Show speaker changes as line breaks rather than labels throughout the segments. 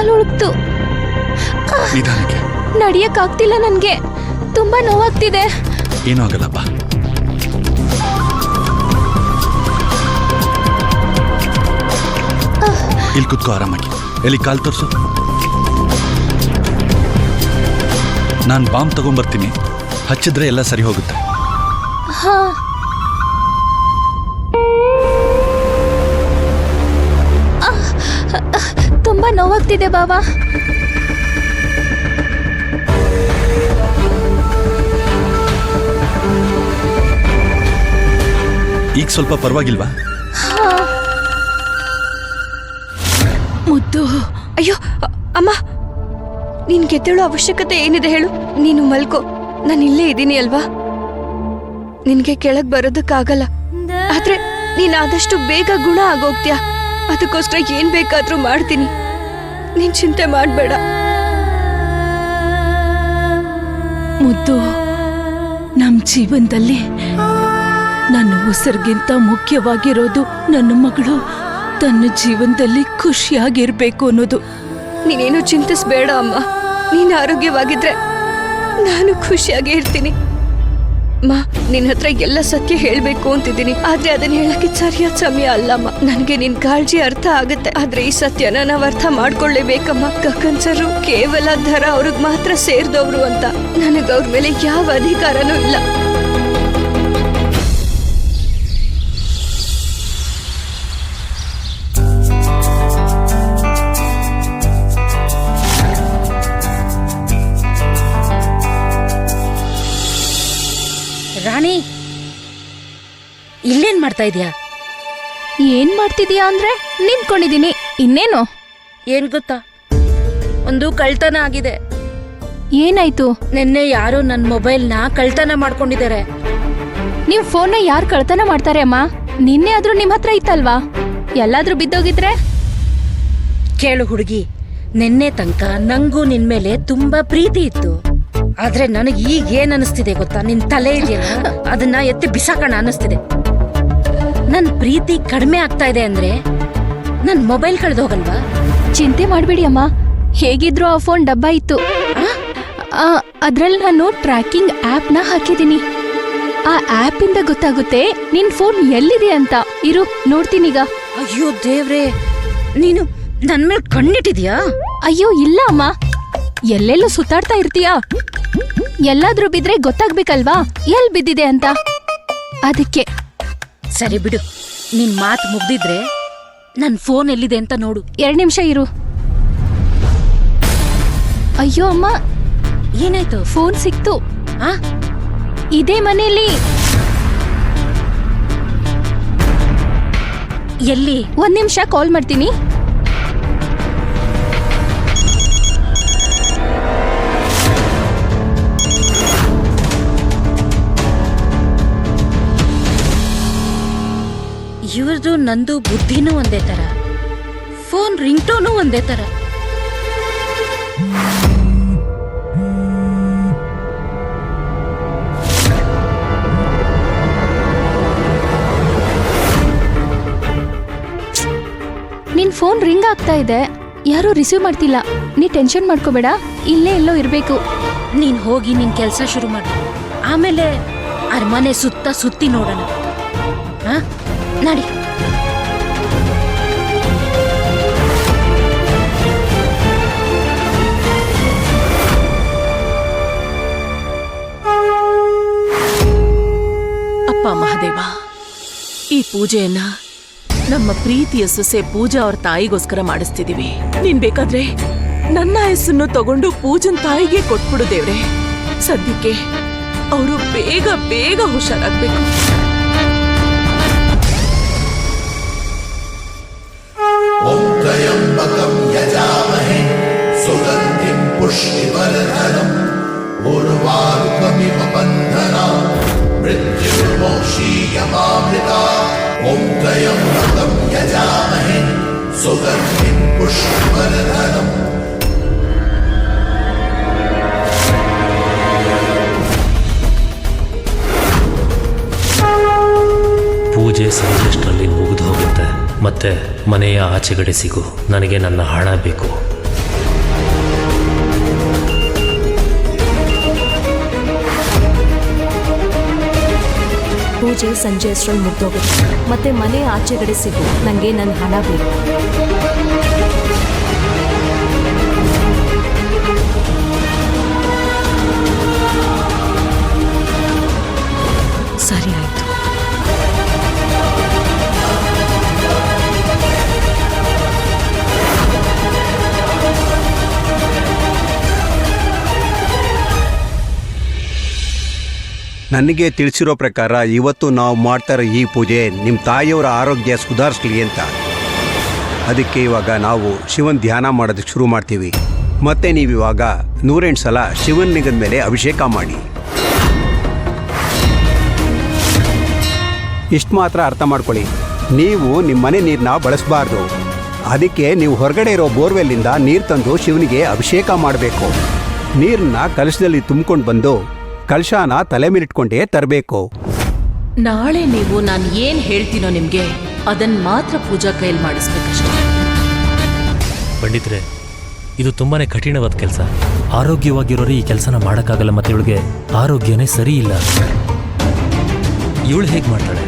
ಕಾಲು ಉಳುಕ್ತು.
ನಿಧಾನಕ್ಕೆ.
ನಡಿಯಕ್ಕಾಗ್ತಿಲ್ಲ ನನ್ಗೆ, ತುಂಬಾ ನೋವಾಗ್ತಿದೆ.
ಏನೂ ಆಗಲ್ಲಪ್ಪ. ಇಲ್ಲಿ ಕುತ್ಕೋ ಆರಾಮಾಗಿ. ಎಲ್ಲಿ ಕಾಲು ತೋರಿಸು. ನಾನು ಬಾಂಬ್ ತಗೊಂಡ್ಬರ್ತೀನಿ, ಹಚ್ಚಿದ್ರೆ ಎಲ್ಲ ಸರಿ ಹೋಗುತ್ತೆ.
ಹಾ. ತುಂಬಾ ನೋವಾಗ್ತಿದೆ ಬಾಬಾ.
ಈಗ ಸ್ವಲ್ಪ ಪರವಾಗಿಲ್ವಾ?
ಮುದ್ದು. ಅಯ್ಯೋ ಅಮ್ಮ, ನೀನ್ ಗೆದ್ದೇಳೋ ಅವಶ್ಯಕತೆ ಏನಿದೆ ಹೇಳು? ನೀನು ಮಲ್ಕೋ, ನಾನು ಇಲ್ಲೇ ಇದ್ದೀನಿ ಅಲ್ವಾ. ನಿನ್ಗೆ ಕೆಳಗ್ ಬರೋದಕ್ಕಾಗಲ್ಲ, ಆದ್ರೆ ನೀನ್ ಆದಷ್ಟು ಬೇಗ ಗುಣ ಆಗೋಗ್ತೀಯ. ಅದಕ್ಕೋಸ್ಕರ ಏನ್ ಬೇಕಾದ್ರೂ ಮಾಡ್ತೀನಿ, ನೀನ್ ಚಿಂತೆ ಮಾಡ್ಬೇಡ.
ಮುದ್ದು, ನಮ್ ಜೀವನದಲ್ಲಿ ನನ್ನ ಉಸಿರಿಗಿಂತ ಮುಖ್ಯವಾಗಿರೋದು ನನ್ನ ಮಗಳು ತನ್ನ ಜೀವನದಲ್ಲಿ ಖುಷಿಯಾಗಿರ್ಬೇಕು ಅನ್ನೋದು.
ನೀನೇನು ಚಿಂತಿಸ್ಬೇಡ ಅಮ್ಮ. ನೀನು ಆರೋಗ್ಯವಾಗಿದ್ರೆ ನಾನು ಖುಷಿಯಾಗಿ ಇರ್ತೀನಿ. ಮಾ, ನಿನ್ನ ಹತ್ರ ಎಲ್ಲ ಸತ್ಯ ಹೇಳ್ಬೇಕು ಅಂತಿದ್ದೀನಿ, ಆದ್ರೆ ಅದನ್ನ ಹೇಳಕ್ಕೆ ಸರಿಯಾದ ಸಮಯ ಅಲ್ಲಮ್ಮ. ನನಗೆ ನಿನ್ ಕಾಳಜಿ ಅರ್ಥ ಆಗುತ್ತೆ, ಆದ್ರೆ ಈ ಸತ್ಯನ ನಾವ್ ಅರ್ಥ ಮಾಡ್ಕೊಳ್ಳೇಬೇಕಮ್ಮ. ಗಗನ್ಸರು ಕೇವಲ ಧರ ಅವ್ರಿಗೆ ಮಾತ್ರ ಸೇರಿದವ್ರು ಅಂತ. ನನಗ್ ಅವ್ರ ಮೇಲೆ ಯಾವ ಅಧಿಕಾರನೂ ಇಲ್ಲ.
ರಾಣಿ, ಇಲ್ಲೇನ್ ಮಾಡ್ತಾ ಇದೀಯಾ?
ಏನ್ ಮಾಡ್ತಿದೀಯಾ ಅಂದ್ರೆ ನಿಂತ್ಕೊಂಡಿದೀನಿ, ಇನ್ನೇನು?
ಏನ್ ಗೊತ್ತಾ, ಒಂದು ಕಳ್ತನ ಆಗಿದೆ.
ಏನಾಯ್ತು?
ನಿನ್ನೆ ಯಾರೋ ನನ್ನ ಮೊಬೈಲ್ನ ಕಳ್ತನ ಮಾಡ್ಕೊಂಡಿದ್ದಾರೆ.
ನಿಮ್ ಫೋನ್ನ ಯಾರು ಕಳ್ತನ ಮಾಡ್ತಾರೆ ಅಮ್ಮ? ನಿನ್ನೆ ಆದ್ರೂ ನಿಮ್ ಹತ್ರ ಇತ್ತಲ್ವಾ? ಎಲ್ಲಾದ್ರೂ ಬಿದ್ದೋಗಿದ್ರೆ?
ಕೇಳು ಹುಡುಗಿ, ನಿನ್ನೆ ತನಕ ನಂಗೂ ನಿನ್ ಮೇಲೆ ತುಂಬಾ ಪ್ರೀತಿ ಇತ್ತು. ಆದ್ರೆ ನನಗೆ ಈಗ ಏನ್ ಅನಿಸ್ತಿದೆ ಗೊತ್ತಾ? ನಿನ್ ತಲೆ ಇದೆಯಲ್ಲ, ಅದನ್ನ ಎತ್ತಿ ಬಿಸಾಕಣ ಅನಿಸ್ತಿದೆ. ನನ್ ಪ್ರೀತಿ ಕಡಿಮೆ ಆಗ್ತಾ ಇದೆ ಅಂದ್ರೆ ನನ್ ಮೊಬೈಲ್ ಕಳೆದು ಹೋಗಲ್ವಾ?
ಚಿಂತೆ ಮಾಡ್ಬೇಡಿ ಅಮ್ಮ, ಹೇಗಿದ್ರು ಆ ಫೋನ್ ಡಬ್ಬ ಇತ್ತು. ಅದ್ರಲ್ಲಿ ನಾನು ಟ್ರ್ಯಾಕಿಂಗ್ ಆಪ್ ನ ಹಾಕಿದೀನಿ. ಆ ಆಪ್ ಇಂದ ಗೊತ್ತಾಗುತ್ತೆ ನಿನ್ ಫೋನ್ ಎಲ್ಲಿದೆ ಅಂತ. ಇರು, ನೋಡ್ತೀನೀಗ.
ಅಯ್ಯೋ ದೇವ್ರೆ, ನೀನು ನನ್ ಮೇಲೆ ಕಣ್ಣಿಟ್ಟಿದ್ಯಾ?
ಅಯ್ಯೋ ಇಲ್ಲ ಅಮ್ಮ, ಎಲ್ಲೆಲ್ಲೂ ಸುತ್ತಾಡ್ತಾ ಇರ್ತೀಯಾ? ಎಲ್ಲಾದ್ರೂ ಬಿದ್ರೆ ಗೊತ್ತಾಗ್ಬೇಕಲ್ವಾ ಎಲ್ ಬಿದ್ದಿದೆ ಅಂತ, ಅದಕ್ಕೆ.
ಸರಿ ಬಿಡು, ನಿನ್ ಮಾತು ಮುಗ್ದಿದ್ರೆ ನನ್ ಫೋನ್ ಎಲ್ಲಿದೆ ಅಂತ ನೋಡು.
2 ನಿಮಿಷ ಇರು. ಅಯ್ಯೋ ಅಮ್ಮ,
ಏನಾಯ್ತು?
ಫೋನ್ ಸಿಕ್ತು.
ಆ,
ಇದೇ ಮನೆಯಲ್ಲಿ.
ಎಲ್ಲಿ?
1 ನಿಮಿಷ ಕಾಲ್ ಮಾಡ್ತೀನಿ.
ಇವ್ರದು ನಂದು ಬುದ್ಧಿನೂ ಒಂದೇ ತರ, ಫೋನ್ ರಿಂಗ್ ಟೋನು ಒಂದೇ ತರ.
ನಿನ್ ಫೋನ್ ರಿಂಗ್ ಆಗ್ತಾ ಇದೆ, ಯಾರೂ ರಿಸೀವ್ ಮಾಡ್ತಿಲ್ಲ. ನೀ ಟೆನ್ಷನ್ ಮಾಡ್ಕೋಬೇಡ, ಇಲ್ಲೇ ಎಲ್ಲೋ ಇರ್ಬೇಕು.
ನೀನ್ ಹೋಗಿ ನಿನ್ ಕೆಲ್ಸ ಶುರು ಮಾಡು, ಆಮೇಲೆ ಅರಮನೆ ಸುತ್ತ ಸುತ್ತಿ ನೋಡೋಣ. ಹಾ, ನಡಿ.
ಅಪ್ಪ ಮಹಾದೇವ, ಈ ಪೂಜೆಯನ್ನ ನಮ್ಮ ಪ್ರೀತಿಯ ಸೊಸೆ ಪೂಜಾ ಅವ್ರ ತಾಯಿಗೋಸ್ಕರ ಮಾಡಿಸ್ತಿದೀವಿ. ನೀನ್ ಬೇಕಾದ್ರೆ ನನ್ನ ಹೆಸರನ್ನು ತಗೊಂಡು ಪೂಜನ್ ತಾಯಿಗೆ ಕೊಟ್ಬಿಡು ದೇವ್ರೆ. ಸದ್ಯಕ್ಕೆ ಅವರು ಬೇಗ ಬೇಗ ಹುಷಾರಾಗ್ಬೇಕು.
ಓಂ ತ್ರಯಂಬಕಂ ಯಜಾಮಹೇ ಸುಗಂಧಿಂ ಪುಷ್ಟಿವರ್ಧನಂ ಉರ್ವಾರುಕಮಿವ ಬಂಧನಾಂ ಮೃತ್ಯುರ್ಮೋಕ್ಷೀಯಮಾಮೃತಾ. ಓಂ ತ್ರಯಂಬಕಂ ಯಜಾಮಹೇ ಸುಗಂಧಿಂ ಪುಷ್ಟಿವರ್ಧನಂ.
ಪೂಜೆ ಸಂಜೆಷ್ಟರಲ್ಲಿ ಮುಗಿದು ಹೋಗುತ್ತೆ. ಮತ್ತೆ ಮನೆಯ ಆಚೆಗಡೆ ಸಿಗು, ನನಗೆ ನನ್ನ ಹಣ ಬೇಕು.
ಪೂಜೆ ಸಂಜೆ ಅಷ್ಟರಲ್ಲಿ ಮುಗ್ದೋಗುತ್ತೆ. ಮತ್ತೆ ಮನೆ ಆಚೆಗಡೆ ಸಿಗು, ನನಗೆ ನನ್ನ ಹಣ ಬೇಕು.
ಸರಿ ಆಯ್ತು.
ನನಗೆ ತಿಳಿಸಿರೋ ಪ್ರಕಾರ ಇವತ್ತು ನಾವು ಮಾಡ್ತಾ ಇರೋ ಈ ಪೂಜೆ ನಿಮ್ಮ ತಾಯಿಯವರ ಆರೋಗ್ಯ ಸುಧಾರಿಸ್ಲಿ ಅಂತ. ಅದಕ್ಕೆ ಇವಾಗ ನಾವು ಶಿವನ್ ಧ್ಯಾನ ಮಾಡೋದಕ್ಕೆ ಶುರು ಮಾಡ್ತೀವಿ. ಮತ್ತೆ ನೀವಿವಾಗ 108 ಸಲ ಶಿವನ್ ಲಿಂಗದ ಮೇಲೆ ಅಭಿಷೇಕ ಮಾಡಿ. ಇಷ್ಟು ಮಾತ್ರ ಅರ್ಥ ಮಾಡ್ಕೊಳ್ಳಿ, ನೀವು ನಿಮ್ಮ ಮನೆ ನೀರನ್ನ ಬಳಸಬಾರ್ದು. ಅದಕ್ಕೆ ನೀವು ಹೊರಗಡೆ ಇರೋ ಬೋರ್ವೆಲ್ಲಿಂದ ನೀರು ತಂದು ಶಿವನಿಗೆ ಅಭಿಷೇಕ ಮಾಡಬೇಕು. ನೀರನ್ನ ಕಲಶದಲ್ಲಿ ತುಂಬಿಕೊಂಡು ಬಂದು ಕಲಶಾನ ತಲೆ ಮೇಲಿಟ್ಕೊಂಡೇ ತರಬೇಕು.
ನಾಳೆ ನೀವು ನಾನು ಏನ್ ಹೇಳ್ತೀನೋ ನಿಮ್ಗೆ ಅದನ್ನ ಮಾತ್ರ ಪೂಜಾ ಕೈಯಲ್ಲಿ ಮಾಡಿಸ್ಬೇಕಷ್ಟೇ.
ಪಂಡಿತ್ರೆ, ಇದು ತುಂಬಾನೇ ಕಠಿಣವಾದ ಕೆಲಸ. ಆರೋಗ್ಯವಾಗಿರೋರು ಈ ಕೆಲಸನ ಮಾಡೋಕ್ಕಾಗಲ್ಲ. ಮತ್ತೆ ಇವಳಿಗೆ ಆರೋಗ್ಯನೇ ಸರಿ ಇಲ್ಲ. ಇವಳು ಹೇಗೆ ಮಾಡ್ತಾಳೆ?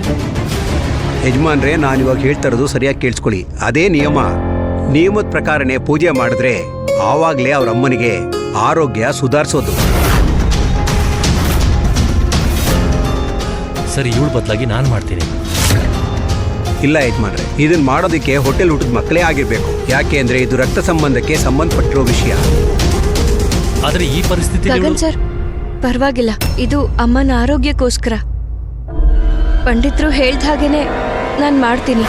ಯಜಮಾನ್ರೆ, ನಾನಿವಾಗ ಹೇಳ್ತಾ ಇರೋದು ಸರಿಯಾಗಿ ಕೇಳಿಸ್ಕೊಳ್ಳಿ. ಅದೇ ನಿಯಮದ ಪ್ರಕಾರನೇ ಪೂಜೆ ಮಾಡಿದ್ರೆ ಆವಾಗಲೇ ಅವ್ರ ಅಮ್ಮನಿಗೆ ಆರೋಗ್ಯ ಸುಧಾರಿಸೋದು.
ಸರಿ, ಇವಳು ಬದಲಾಗಿ ನಾನು ಮಾಡ್ತೀನಿ.
ಇಲ್ಲ ಯಜಮಾನ್ರೆ, ಇದನ್ನ ಮಾಡೋದಕ್ಕೆ ಹೋಟೆಲ್ ಊಟದ ಮಕ್ಕಳೇ ಆಗಿರ್ಬೇಕು. ಯಾಕೆ ಅಂದ್ರೆ ಇದು ರಕ್ತ ಸಂಬಂಧಕ್ಕೆ ಸಂಬಂಧಪಟ್ಟಿರೋ ವಿಷಯ.
ಆದ್ರೆ ಈ ಪರಿಸ್ಥಿತಿ
ಗಗನ್ ಸರ್, ಪರವಾಗಿಲ್ಲ, ಇದು ಅಮ್ಮನ ಆರೋಗ್ಯಕ್ಕೋಸ್ಕರ. ಪಂಡಿತರು ಹೇಳ್ದ ಹಾಗೇನೆ ನಾನು ಮಾಡ್ತೀನಿ.